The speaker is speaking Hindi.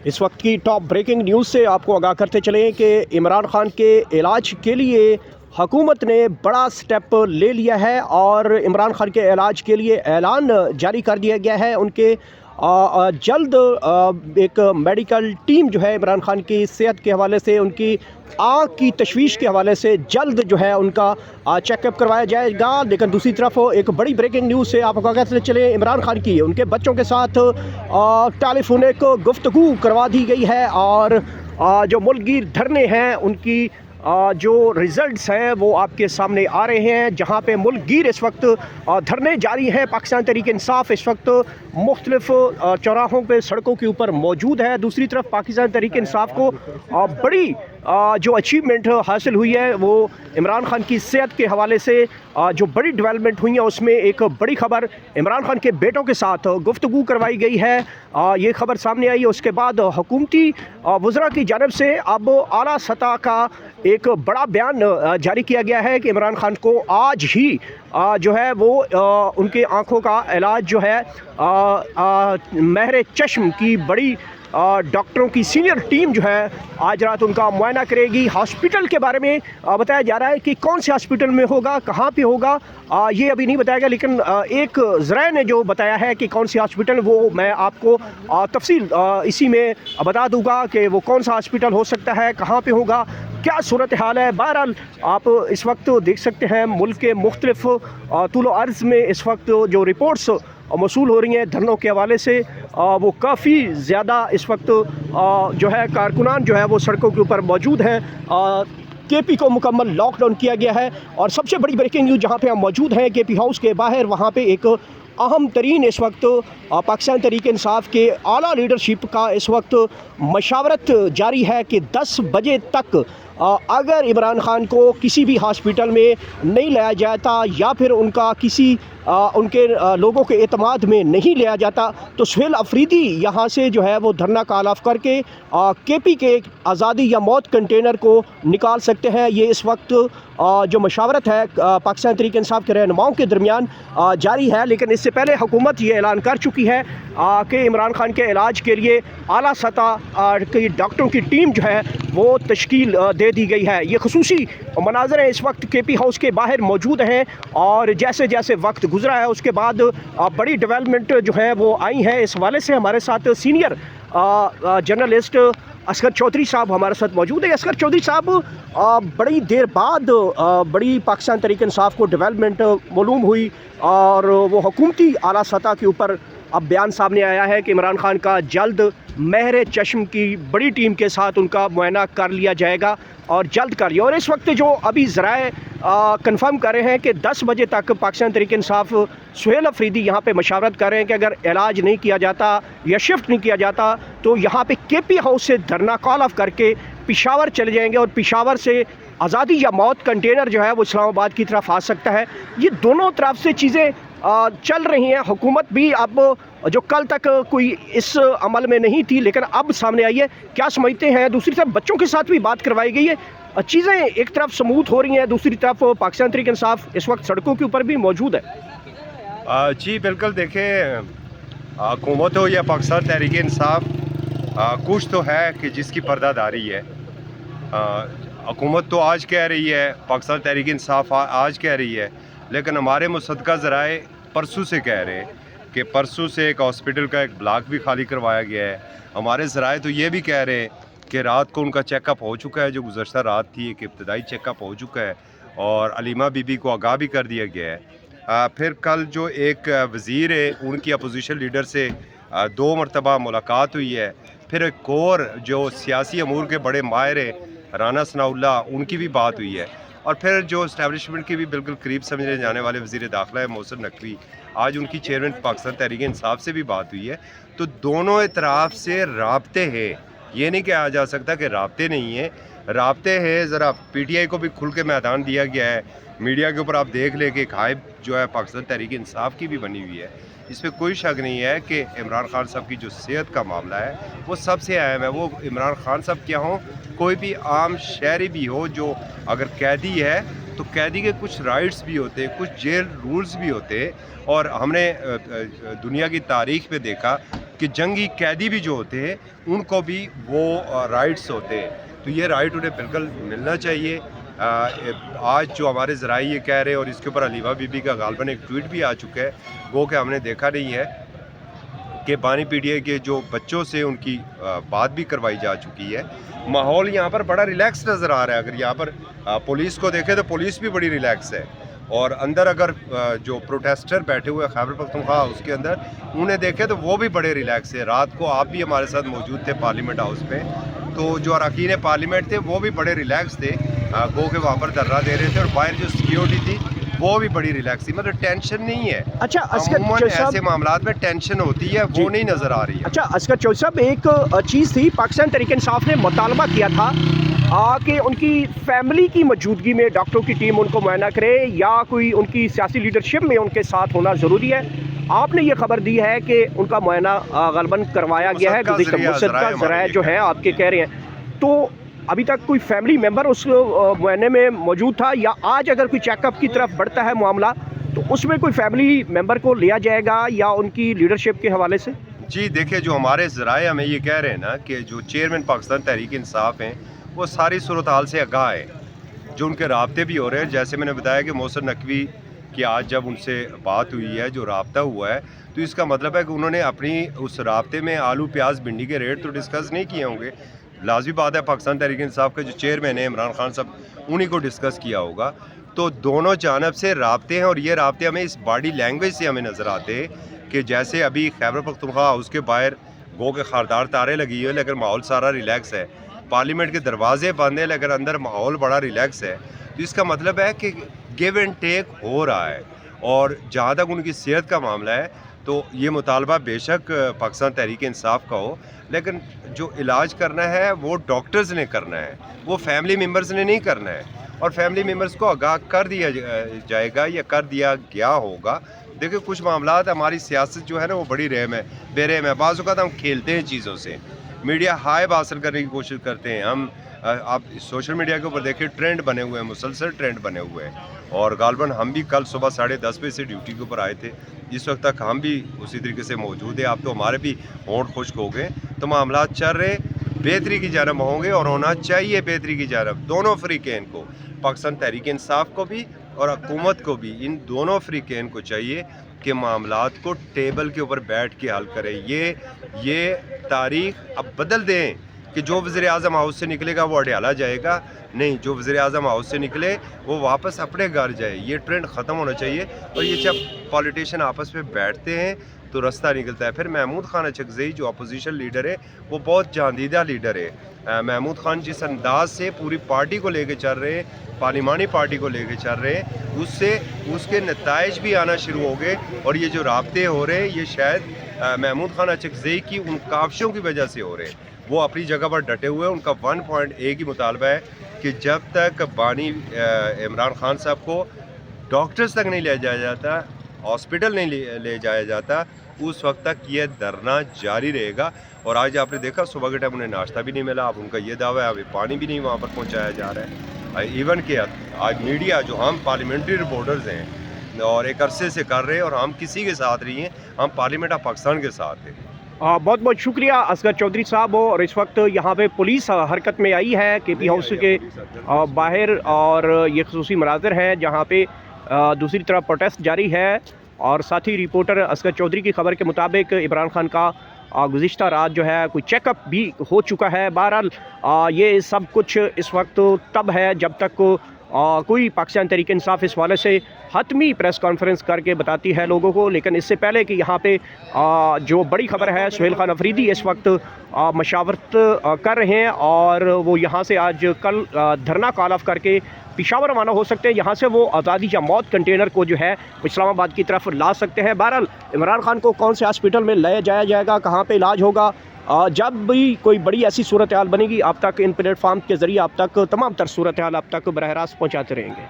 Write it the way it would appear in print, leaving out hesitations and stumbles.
इस वक्त की टॉप ब्रेकिंग न्यूज़ से आपको आगाह करते चलें कि इमरान खान के इलाज के लिए हुकूमत ने बड़ा स्टेप ले लिया है और इमरान खान के इलाज के लिए ऐलान जारी कर दिया गया है। उनके जल्द एक मेडिकल टीम जो है इमरान खान की सेहत के हवाले से, उनकी आँख की तशवीश के हवाले से जल्द जो है उनका चेकअप करवाया जाएगा। लेकिन दूसरी तरफ एक बड़ी ब्रेकिंग न्यूज़ से आपको आगाह करते चले, इमरान खान की उनके बच्चों के साथ टेलीफोनिक गुफ्तगू करवा दी गई है और जो मुल्कगीर धरने हैं उनकी जो रिज़ल्ट्स हैं वो आपके सामने आ रहे हैं, जहां पे मुल्कगीर इस वक्त धरने जारी हैं। पाकिस्तान तहरीक इंसाफ इस वक्त मुख्तलिफ चौराहों पे सड़कों के ऊपर मौजूद है। दूसरी तरफ पाकिस्तान तहरीक इंसाफ को बड़ी जो अचीवमेंट हासिल हुई है वो इमरान खान की सेहत के हवाले से जो बड़ी डेवलपमेंट हुई है उसमें एक बड़ी खबर इमरान खान के बेटों के साथ गुफ्तगू करवाई गई है। ये खबर सामने आई है, उसके बाद हुकूमती वज़रा की जानिब से अब आला सतह का एक बड़ा बयान जारी किया गया है कि इमरान खान को आज ही जो है वो उनके आँखों का इलाज जो है महर चश्म की बड़ी डॉक्टरों की सीनियर टीम जो है आज रात उनका मुआयना करेगी। हॉस्पिटल के बारे में बताया जा रहा है कि कौन से हॉस्पिटल में होगा, कहाँ पे होगा, ये अभी नहीं बताया गया, लेकिन एक ज़राए ने जो बताया है कि कौन सी हॉस्पिटल, वो मैं आपको तफसील इसी में बता दूंगा कि वो कौन सा हॉस्पिटल हो सकता है, कहाँ पे होगा, क्या सूरत हाल है। बहरहाल आप इस वक्त देख सकते हैं मुल्क के मुख्तलिफ तूल अर्ज़ में इस वक्त जो रिपोर्ट्स मौसूल हो रही हैं धरनों के हवाले से, वो काफ़ी ज़्यादा इस वक्त जो है कारकुनान जो है वो सड़कों के ऊपर मौजूद हैं। केपी को मुकम्मल लॉकडाउन किया गया है और सबसे बड़ी ब्रेकिंग न्यूज़ जहाँ पे हम मौजूद हैं केपी हाउस के बाहर, वहाँ पे एक अहम तरीन इस वक्त पाकिस्तान तहरीक इंसाफ के आला लीडरशिप का इस वक्त मशावरत जारी है कि 10 बजे तक अगर इमरान खान को किसी भी हॉस्पिटल में नहीं लाया जाता या फिर उनका किसी उनके लोगों के एतमाद में नहीं लिया जाता तो सुहेल अफरीदी यहाँ से जो है वो धरना काल ऑफ करके केपी के आज़ादी या मौत कंटेनर को निकाल सकते हैं। ये इस वक्त जो मशावरत है पाकिस्तान तहरीक इंसाफ के रहनुमाओं के दरमियान जारी है। लेकिन इससे पहले हुकूमत ये ऐलान कर चुकी है कि इमरान खान के इलाज के लिए आला सतह की डॉक्टरों की टीम जो है वो तश्कील दे दी गई है। ये खुसूसी मनाज़र इस वक्त केपी हाउस के बाहर मौजूद हैं और जैसे जैसे वक्त गुजरा है उसके बाद बड़ी डेवलपमेंट जो है वो आई है। इस हवाले से हमारे साथ सीनियर जर्नलिस्ट असगर चौधरी साहब हमारे साथ मौजूद है। असगर चौधरी साहब, बड़ी देर बाद बड़ी पाकिस्तान तहरीक इंसाफ को डेवलपमेंट मालूम हुई और वो हुकूमती आला सतह के ऊपर अब बयान सामने आया है कि इमरान खान का जल्द महर चश्म की बड़ी टीम के साथ उनका मुआयना कर लिया जाएगा और जल्द कर लिया। और इस वक्त जो अभी ज़राए कंफर्म कर रहे हैं कि 10 बजे तक पाकिस्तान तहरीक इंसाफ सुहेल अफरीदी यहाँ पे मशावरत कर रहे हैं कि अगर इलाज नहीं किया जाता या शिफ्ट नहीं किया जाता तो यहाँ पे केपी हाउस से धरना कॉल ऑफ करके पेशावर चले जाएंगे और पेशावर से आज़ादी या मौत कंटेनर जो है वो इस्लामाबाद की तरफ आ सकता है। ये दोनों तरफ से चीज़ें चल रही हैं। हुकूमत भी अब जो कल तक कोई इस अमल में नहीं थी लेकिन अब सामने आई है, क्या समझते हैं? दूसरी तरफ बच्चों के साथ भी बात करवाई गई है। चीज़ें एक तरफ स्मूथ हो रही हैं, दूसरी तरफ पाकिस्तान तहरीक इंसाफ इस वक्त सड़कों के ऊपर भी मौजूद है। जी बिल्कुल, देखें हुकूमत हो या पाकिस्तान तहरीक इंसाफ, कुछ तो है कि जिसकी पर्दादारी है। हुकूमत तो आज कह रही है, पाकिस्तान तहरीक इंसाफ आज कह रही है, लेकिन हमारे मुसद्दक़ा ज़राए परसों से कह रहे हैं कि परसों से एक हॉस्पिटल का एक ब्लॉक भी खाली करवाया गया है। हमारे ज़राए तो ये भी कह रहे हैं कि रात को उनका चेकअप हो चुका है, जो गुज़श्ता रात थी एक इब्तदाई चेकअप हो चुका है और अलीमा बीबी को आगाह भी कर दिया गया है। फिर कल जो एक वज़ीर है उनकी अपोजिशन लीडर से 2 मरतबा मुलाकात हुई है। फिर एक और जो सियासी अमूर के बड़े माहिर हैं राना सनाउल्लाह, उनकी भी बात हुई है। और फिर जो इस्टेब्लिशमेंट के भी बिल्कुल करीब समझे जाने वाले वज़ीर दाखिला है मोहसिन नकवी, आज उनकी चेयरमैन पाकिस्तान तहरीक इंसाफ से भी बात हुई है। तो दोनों इतराफ़ से राब्ते हैं, ये नहीं कहा जा सकता कि राब्ते नहीं है, राब्ते हैं। ज़रा PTI को भी खुल के मैदान दिया गया है। मीडिया के ऊपर आप देख लें कि एक हाइप जो है पाकिस्तान तहरीक इंसाफ की भी बनी हुई है। इसमें कोई शक नहीं है कि इमरान खान साहब की जो सेहत का मामला है वो सबसे अहम है। वो इमरान खान साहब क्या हों, कोई भी आम शहरी भी हो जो अगर कैदी है तो कैदी के कुछ राइट्स भी होते हैं, कुछ जेल रूल्स भी होते हैं। और हमने दुनिया की तारीख में देखा कि जंगी कैदी भी जो होते हैं उनको भी वो राइट्स होते हैं, तो ये राइट उन्हें बिल्कुल मिलना चाहिए। आज जो हमारे ज़राए ये कह रहे हैं और इसके ऊपर अलीवा बीबी का गालबन एक ट्वीट भी आ चुका है, गो कि हमने देखा नहीं है कि बानी पीटीआई के जो बच्चों से उनकी बात भी करवाई जा चुकी है। माहौल यहाँ पर बड़ा रिलैक्स नज़र आ रहा है। अगर यहाँ पर पुलिस को देखें तो पुलिस भी बड़ी रिलैक्स है, और अंदर अगर जो प्रोटेस्टर बैठे हुए खैबर पख्तूनख्वा उसके अंदर उन्हें देखें तो वो भी बड़े रिलैक्स है। रात को आप भी हमारे साथ मौजूद थे पार्लियामेंट हाउस में, तो जो अरकान पार्लियामेंट थे वो भी बड़े रिलैक्स थे, गो के वहाँ पर धरना दे रहे थे, और बाहर जो सिक्योरिटी थी वो भी बड़ी रिलैक्स थी, मतलब टेंशन नहीं है। अच्छा, अमूमन ऐसे मामलात में टेंशन होती है, वो नहीं नज़र आ रही है। अच्छा असगर चौधरी साहब, एक चीज़ थी, पाकिस्तान तहरीक इंसाफ ने मुतालबा किया था कि उनकी फैमिली की मौजूदगी में डॉक्टरों की टीम उनको मुआयना करे या कोई उनकी सियासी लीडरशिप में उनके साथ होना ज़रूरी है। आपने ये खबर दी है कि उनका मुआयना गलबन करवाया गया है, मुसद्दका ज़राए जो है आपके कह रहे हैं, तो अभी तक कोई फैमिली मेम्बर उस मुआयने में मौजूद था, या आज अगर कोई चेकअप की तरफ बढ़ता है मामला तो उसमें कोई फैमिली मेम्बर को लिया जाएगा या उनकी लीडरशिप के हवाले से? जी देखिए, जो हमारे ज़राए हमें ये कह रहे हैं ना कि जो चेयरमैन पाकिस्तान तहरीक इंसाफ हैं वो सारी सूरत हाल से आगाह है, जो उनके राब्ते भी हो रहे हैं। जैसे मैंने बताया कि मोहसिन नकवी की आज जब उनसे बात हुई है, जो राब्ता हुआ है, तो इसका मतलब है कि उन्होंने अपनी उस राब्ते में आलू प्याज भिंडी के रेट तो डिस्कस नहीं किए होंगे। लाजमी बात है, पाकिस्तान तहरीक इंसाफ के जो चेयरमैन है इमरान खान साहब, उन्हीं को डिस्कस किया होगा। तो दोनों जानब से राब्ते हैं, और ये राब्ते हमें इस बॉडी लैंग्वेज से हमें नज़र आते हैं कि जैसे अभी खैबर पख्तूनख्वा उसके बाहर गो के खारदार तारे लगी हुई है लेकिन माहौल सारा रिलैक्स है, पार्लियामेंट के दरवाजे बंद हैं लेकिन अंदर माहौल बड़ा रिलैक्स है, तो इसका मतलब है कि गिव एंड टेक हो रहा है। और जहाँ तक उनकी सेहत का मामला है तो ये मुतालबा बेशक पाकिस्तान तहरीक इंसाफ का हो, लेकिन जो इलाज करना है वो डॉक्टर्स ने करना है, वो फैमिली मेम्बर्स ने नहीं करना है, और फैमिली मेम्बर्स को आगाह कर दिया जाएगा या कर दिया गया होगा। देखिए, कुछ मामलात हमारी सियासत जो है ना वो बड़ी रहम है, बेरहम है। बाज़ औक़ात हम खेलते हैं चीज़ों से, मीडिया हाइप हासिल करने की कोशिश करते हैं हम। आप सोशल मीडिया के ऊपर देखिए, ट्रेंड बने हुए हैं, मुसलसल ट्रेंड बने हुए हैं, और गालबन हम भी कल सुबह 10:30 बजे से ड्यूटी के ऊपर आए थे, इस वक्त तक हम भी उसी तरीके से मौजूद है। आप तो हमारे भी होंठ खुश्क हो गए, तो मामलात चल रहे बेहतरी की जानब होंगे, और होना चाहिए बेहतरी की जानब। दोनों फ़रीक़ैन को, पाकिस्तान तहरीक इंसाफ को भी और हुकूमत को भी, इन दोनों फ़रीक़ैन को चाहिए कि मामलात को टेबल के ऊपर बैठ के हल करें। ये तारीख़ अब बदल दें कि जो वज़ीर-ए-आज़म हाउस से निकलेगा वो अडयाला जाएगा, नहीं, जो वज़ीर-ए-आज़म हाउस से निकले वो वापस अपने घर जाए। ये ट्रेंड ख़त्म होना चाहिए, और ये जब पॉलिटिशियन आपस में बैठते हैं तो रास्ता निकलता है। फिर महमूद खान अचकज़ई जो अपोजिशन लीडर है वो बहुत जानीदा लीडर है। महमूद खान जिस अंदाज से पूरी पार्टी को लेके चल रहे हैं, पार्लिमानी पार्टी को लेके चल रहे हैं, उससे उसके नताइज भी आना शुरू हो गए, और ये जो राब्ते हो रहे हैं ये शायद महमूद खान अचकज़ई की उन काविशों की वजह से हो रहे हैं। वो अपनी जगह पर डटे हुए हैं। उनका 1 पॉइंट एक ही मुतालबा है कि जब तक बानी इमरान खान साहब को डॉक्टर्स तक नहीं ले जाया जाता, हॉस्पिटल नहीं ले जाया जाता, उस वक्त तक ये धरना जारी रहेगा। और आज आपने देखा सुबह के टाइम उन्हें नाश्ता भी नहीं मिला। अब उनका ये दावा है अभी पानी भी नहीं वहाँ पर पहुँचाया जा रहा है। इवन कि आज मीडिया जो हम पार्लियामेंट्री रिपोर्टर्स हैं और एक अरसे से कर रहे हैं, और हम किसी के साथ नहीं हैं, हम पार्लियामेंट ऑफ पाकिस्तान के साथ हैं। बहुत बहुत शुक्रिया असगर चौधरी साहब। और इस वक्त यहाँ पे पुलिस हरकत में आई है KP हाउस के बाहर, और ये खसूसी मनाज़िर हैं जहाँ पे दूसरी तरफ प्रोटेस्ट जारी है। और साथ ही रिपोर्टर असगर चौधरी की खबर के मुताबिक इमरान खान का गुज़िश्ता रात जो है कोई चेकअप भी हो चुका है। बहरहाल ये सब कुछ इस वक्त तब है जब तक कोई पाकिस्तान तहरीक इंसाफ इस वाले से हतमी प्रेस कॉन्फ्रेंस करके बताती है लोगों को। लेकिन इससे पहले कि यहाँ पे जो बड़ी खबर है, सुहेल खान अफरीदी इस वक्त मशावरत कर रहे हैं, और वो यहाँ से आज कल धरना कॉल ऑफ करके पेशावर रवाना हो सकते हैं। यहाँ से वो आज़ादी या मौत कंटेनर को जो है इस्लामाबाद की तरफ ला सकते हैं। बहरहाल इमरान खान को कौन से हॉस्पिटल में ले जाया जाएगा, कहाँ पे इलाज होगा, जब भी कोई बड़ी ऐसी सूरत हाल बनेगी आप तक इन प्लेटफार्म के ज़रिए आप तक तमाम तर सूरत हाल आप तक बरह रास्त पहुँचाते रहेंगे।